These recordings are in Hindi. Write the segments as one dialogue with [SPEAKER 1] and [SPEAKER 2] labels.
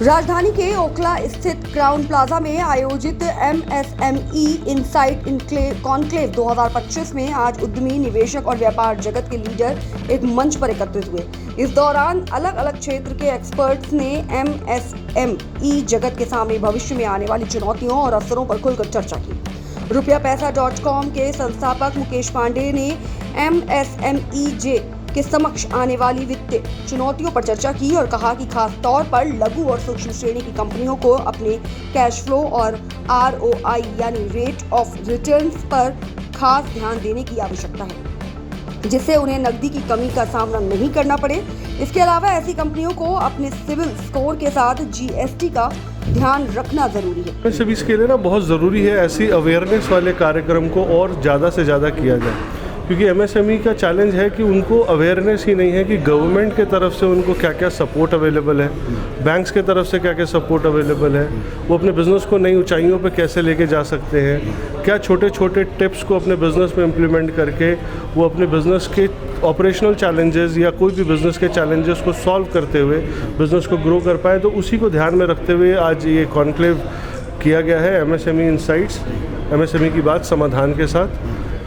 [SPEAKER 1] राजधानी के ओखला स्थित क्राउन प्लाजा में आयोजित MSME इनसाइट कॉन्क्लेव 2025 में आज उद्यमी, निवेशक और व्यापार जगत के लीडर एक मंच पर एकत्रित हुए। इस दौरान अलग अलग क्षेत्र के एक्सपर्ट्स ने MSME जगत के सामने भविष्य में आने वाली चुनौतियों और अवसरों पर खुलकर चर्चा की। rupiapesa.com के संस्थापक मुकेश पांडे ने MSMEJ के समक्ष आने वाली वित्तीय चुनौतियों पर चर्चा की और कहा कि खास तौर पर लघु और सूक्ष्म श्रेणी की कंपनियों को अपने कैश फ्लो और ROI यानी रेट ऑफ रिटर्न्स पर खास ध्यान देने की आवश्यकता है, जिससे उन्हें नकदी की कमी का सामना नहीं करना पड़े। इसके अलावा ऐसी कंपनियों को अपने सिविल स्कोर के साथ GST का ध्यान रखना जरूरी है।
[SPEAKER 2] सभी इसके लिए बहुत ज़रूरी है ऐसी अवेयरनेस वाले कार्यक्रम को और ज़्यादा से ज़्यादा किया जाए, क्योंकि MSME का चैलेंज है कि उनको अवेयरनेस ही नहीं है कि गवर्नमेंट के तरफ से उनको क्या क्या सपोर्ट अवेलेबल है, बैंक्स के तरफ से क्या क्या सपोर्ट अवेलेबल है, वो अपने बिज़नेस को नई ऊंचाइयों पे कैसे लेके जा सकते हैं, क्या छोटे छोटे टिप्स को अपने बिज़नेस में इम्प्लीमेंट करके वो अपने बिज़नेस के ऑपरेशनल चैलेंजेस या कोई भी बिज़नेस के चैलेंजेस को सॉल्व करते हुए बिज़नेस को ग्रो कर पाए। तो उसी को ध्यान में रखते हुए आज ये कॉन्क्लेव किया गया है MSME इनसाइट्स, MSME की बात समाधान के साथ,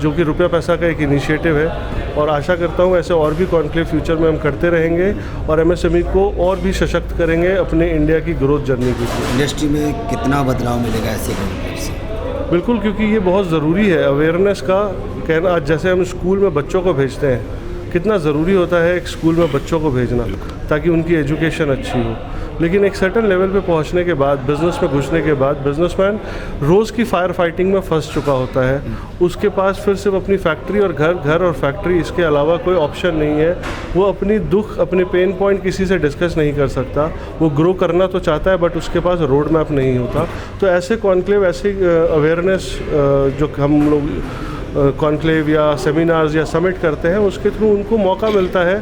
[SPEAKER 2] जो कि रुपया पैसा का एक इनिशिएटिव है। और आशा करता हूँ ऐसे और भी कॉन्क्लेव फ्यूचर में हम करते रहेंगे और MSME को और भी सशक्त करेंगे अपने इंडिया की ग्रोथ जर्नी के लिए।
[SPEAKER 3] इंडस्ट्री में कितना बदलाव मिलेगा ऐसे कॉन्क्लेव से?
[SPEAKER 2] बिल्कुल, क्योंकि ये बहुत ज़रूरी है अवेयरनेस का कहना। आज जैसे हम स्कूल में बच्चों को भेजते हैं, कितना ज़रूरी होता है एक स्कूल में बच्चों को भेजना ताकि उनकी एजुकेशन अच्छी हो, लेकिन एक सर्टेन लेवल पे पहुंचने के बाद, बिज़नेस में घुसने के बाद बिजनेसमैन रोज़ की फायर फाइटिंग में फंस चुका होता है। उसके पास फिर सिर्फ अपनी फैक्ट्री और घर और फैक्ट्री, इसके अलावा कोई ऑप्शन नहीं है। वो अपनी दुख, अपने पेन पॉइंट किसी से डिस्कस नहीं कर सकता। वो ग्रो करना तो चाहता है बट उसके पास रोड मैप नहीं होता। तो ऐसे कॉन्क्लेव, ऐसे अवेयरनेस जो हम लोग कॉन्क्लेव या सेमिनार्स या समिट करते हैं, उसके थ्रू उनको मौका मिलता है,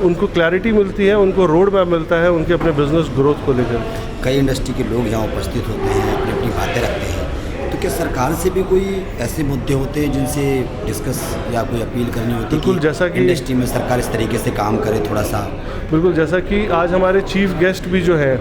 [SPEAKER 2] उनको क्लैरिटी मिलती है, उनको रोड मैप मिलता है उनके अपने बिजनेस ग्रोथ को लेकर।
[SPEAKER 3] कई इंडस्ट्री के लोग यहाँ उपस्थित होते हैं, अपनी अपनी बातें रखते हैं, तो क्या सरकार से भी कोई ऐसे मुद्दे होते हैं जिनसे डिस्कस या कोई अपील करनी होती है?
[SPEAKER 2] बिल्कुल, जैसा कि
[SPEAKER 3] इंडस्ट्री में सरकार इस तरीके से काम करे थोड़ा सा।
[SPEAKER 2] बिल्कुल, जैसा कि आज हमारे चीफ गेस्ट भी जो है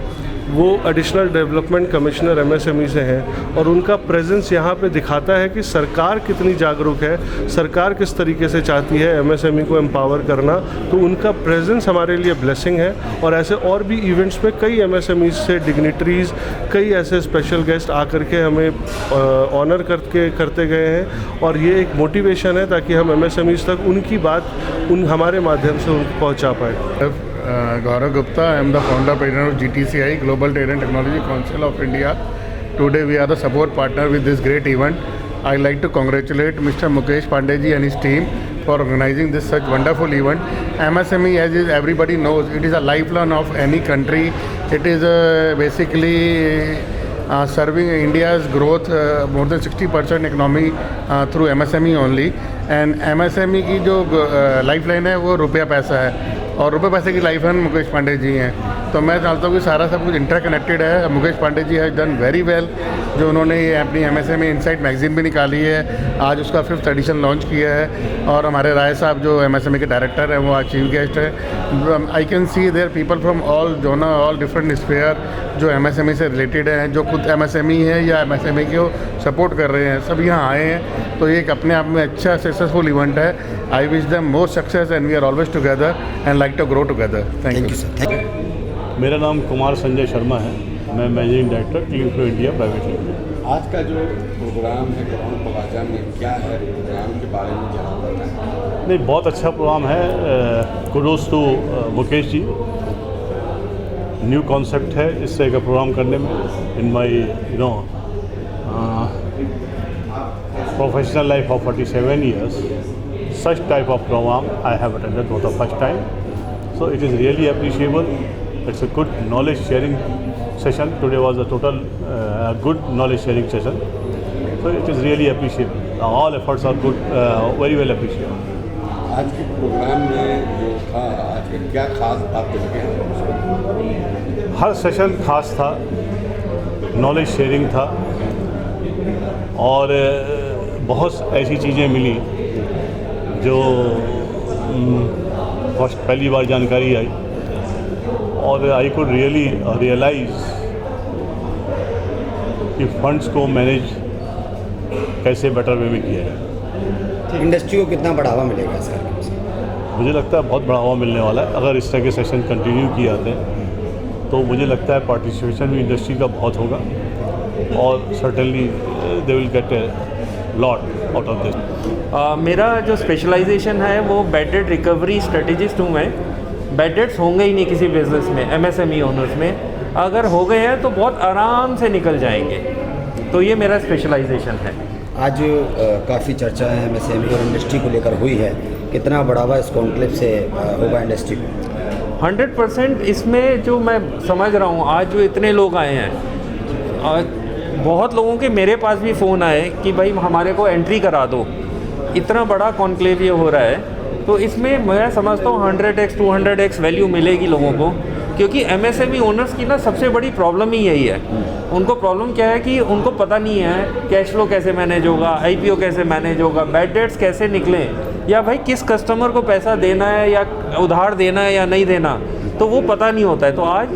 [SPEAKER 2] वो एडिशनल डेवलपमेंट कमिश्नर MSME से हैं और उनका प्रेजेंस यहाँ पे दिखाता है कि सरकार कितनी जागरूक है, सरकार किस तरीके से चाहती है MSME को एम्पावर करना। तो उनका प्रेजेंस हमारे लिए ब्लेसिंग है। और ऐसे और भी इवेंट्स में कई MSME से डिग्निटरीज, कई ऐसे स्पेशल गेस्ट आकर के हमें ऑनर करते गए हैं और ये एक मोटिवेशन है ताकि हम MSMEs तक उनकी बात हमारे माध्यम से उनको पहुँचा पाए।
[SPEAKER 4] Gaurav Gupta, I am the founder president of GTCI, Global Trade and Technology Council of India. Today we are the support partner with this great event. I like to congratulate Mr. Mukesh Pandey ji and his team for organizing this such wonderful event. MSME, as everybody knows, it is a lifeline of any country. It is basically serving India's growth, more than 60% economy through MSME only. And MSME की जो लाइफलाइन है वो रुपया पैसा है और रुपये पैसे की लाइफलाइन मुकेश पांडे जी हैं। तो मैं चाहता हूँ कि सारा सब कुछ इंटरकनेक्टेड है। Mukesh Pandey ji has done very well, जो उन्होंने ये अपनी MSME इनसाइट मैगजीन भी निकाली है, आज उसका 5th एडिशन लॉन्च किया है। और हमारे राय साहब जो MSME के डायरेक्टर हैं वो आज चीफ गेस्ट है। I can see there people from all genre, all different sphere जो MSME से रिलेटेड हैं, जो खुद MSME है या MSME को सपोर्ट कर रहे हैं, सब यहाँ आए हैं। तो ये एक अपने आप में अच्छा सक्सेसफुल इवेंट है। I wish them more success and we are always together and like to grow together. Thank you sir.
[SPEAKER 5] मेरा नाम कुमार संजय शर्मा है, मैं managing director team flow India private limited.
[SPEAKER 6] आज का जो प्रोग्राम है क्राउन प्लाजा में, क्या है प्रोग्राम के बारे में जानना?
[SPEAKER 5] नहीं, बहुत अच्छा प्रोग्राम है। Kudos to Mukesh ji, new concept है इस तरह का प्रोग्राम करने में। In my professional life of 47 years, such type of program I have attended for the first time. So it is really appreciable. It's a good knowledge sharing session. Today was a total good knowledge sharing session. So it is really appreciable. All efforts are good, very well appreciable.
[SPEAKER 6] आज के प्रोग्राम में जो था, आज के क्या खास बातें लगे?
[SPEAKER 5] हर सेशन खास था, नॉलेज शेयरिंग था और बहुत ऐसी चीज़ें मिली जो पहली बार जानकारी आई और आई कुड रियली रियलाइज कि फंड्स को मैनेज कैसे बेटर वे में किया जाए।
[SPEAKER 3] इंडस्ट्री को कितना बढ़ावा मिलेगा इस कार्यक्रम से?
[SPEAKER 5] मुझे लगता है बहुत बढ़ावा मिलने वाला है अगर इस तरह के सेशन कंटिन्यू किए जाते हैं, तो मुझे लगता है पार्टिसिपेशन भी इंडस्ट्री का बहुत होगा और certainly they will get a lot out of this.
[SPEAKER 7] मेरा जो स्पेशलाइजेशन है वो बेडेड रिकवरी स्ट्रेटेजिस्ट हूँ मैं। बेडेड्स होंगे ही नहीं किसी बिजनेस में, एमएसएमई ओनर्स में। अगर हो गए हैं तो बहुत आराम से निकल जाएंगे, तो ये मेरा स्पेशलाइजेशन है।
[SPEAKER 3] आज काफ़ी चर्चा है एमएसएमई और इंडस्ट्री को लेकर हुई है, कितना बढ़ावा इस कॉन्क्लेव से होगा इंडस्ट्री को?
[SPEAKER 7] 100% इसमें जो मैं समझ रहा हूँ, आज जो इतने लोग आए हैं, बहुत लोगों के मेरे पास भी फ़ोन आए कि भाई हमारे को एंट्री करा दो, इतना बड़ा कॉन्क्लेव ये हो रहा है। तो इसमें मैं समझता हूँ 100x 200x वैल्यू मिलेगी लोगों को, क्योंकि एमएसएमई ओनर्स की ना सबसे बड़ी प्रॉब्लम ही यही है। उनको प्रॉब्लम क्या है कि उनको पता नहीं है कैश फ्लो कैसे मैनेज होगा, आईपीओ कैसे मैनेज होगा, बैड डेट्स कैसे निकलें, या भाई किस कस्टमर को पैसा देना है या उधार देना है या नहीं देना, तो वो पता नहीं होता है। तो आज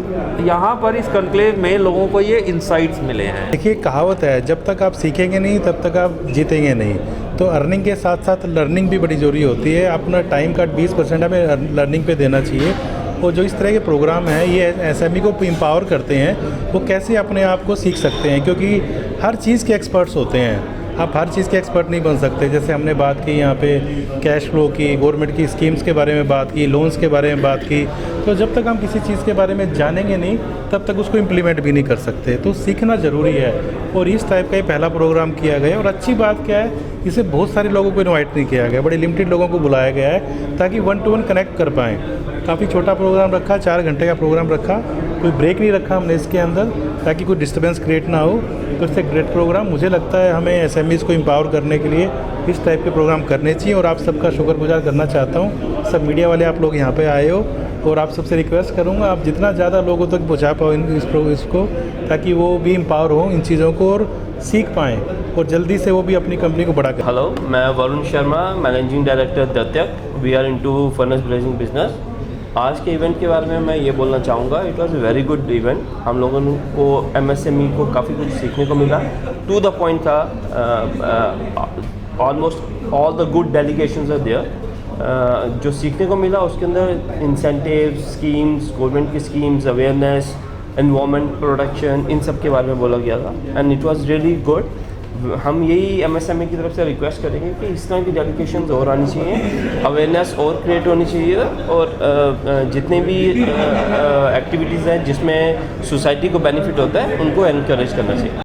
[SPEAKER 7] यहाँ पर इस कॉन्क्लेव में लोगों को ये इंसाइट्स मिले हैं।
[SPEAKER 8] देखिए, कहावत है, जब तक आप सीखेंगे नहीं तब तक आप जीतेंगे नहीं। तो अर्निंग के साथ साथ लर्निंग भी बड़ी ज़रूरी होती है। अपना टाइम का 20% हमें लर्निंग पे देना चाहिए। और जो इस तरह के प्रोग्राम हैं ये एसएमई को एम्पावर करते हैं, वो कैसे अपने आप को सीख सकते हैं, क्योंकि हर चीज़ के एक्सपर्ट्स होते हैं। आप हर चीज़ के एक्सपर्ट नहीं बन सकते। जैसे हमने बात की यहाँ पे कैश फ्लो की, गवर्नमेंट की स्कीम्स के बारे में बात की, लोन्स के बारे में बात की। तो जब तक हम किसी चीज़ के बारे में जानेंगे नहीं तब तक उसको इम्प्लीमेंट भी नहीं कर सकते। तो सीखना ज़रूरी है। और इस टाइप का ही पहला प्रोग्राम किया गया। और अच्छी बात क्या है, इसे बहुत सारे लोगों को इन्वाइट नहीं किया गया, बड़े लिमिटेड लोगों को बुलाया गया है ताकि 1 to 1 कनेक्ट कर पाएँ। काफ़ी छोटा प्रोग्राम रखा, 4 घंटे का प्रोग्राम रखा, कोई ब्रेक नहीं रखा हमने इसके अंदर, ताकि कोई डिस्टर्बेंस क्रिएट ना हो। तो इससे ग्रेट प्रोग्राम, मुझे लगता है हमें एसएमईज़ को एम्पावर करने के लिए इस टाइप के प्रोग्राम करने चाहिए। और आप सबका शुक्रगुजार करना चाहता हूँ, सब मीडिया वाले आप लोग यहाँ पे आए हो, और आप सबसे रिक्वेस्ट करूँगा आप जितना ज़्यादा लोगों तक पहुँचा पाओ इसको, ताकि वो भी एम्पावर हो इन चीज़ों को और सीख पाएँ और जल्दी से वो भी अपनी कंपनी को बड़ा करें।
[SPEAKER 9] हेलो, मैं वरुण शर्मा, मैनेजिंग डायरेक्टर दत्तक। We are into furnace blazing business. आज के इवेंट के बारे में मैं ये बोलना चाहूँगा, it was a very good event. हम लोगों को एमएसएमई को काफ़ी कुछ सीखने को मिला। टू द पॉइंट था, almost all the good delegations are there. जो सीखने को मिला उसके अंदर इंसेंटिव स्कीम्स, गवर्नमेंट की स्कीम्स, अवेयरनेस, एनवायरनमेंट प्रोटेक्शन, इन सब के बारे में बोला गया था and it was really good. हम यही एमएसएमई की तरफ से रिक्वेस्ट करेंगे कि इस तरह की डेलीगेशंस और आनी चाहिए, अवेयरनेस और क्रिएट होनी चाहिए, और जितने भी एक्टिविटीज़ हैं जिसमें सोसाइटी को बेनिफिट होता है उनको एनकरेज करना चाहिए।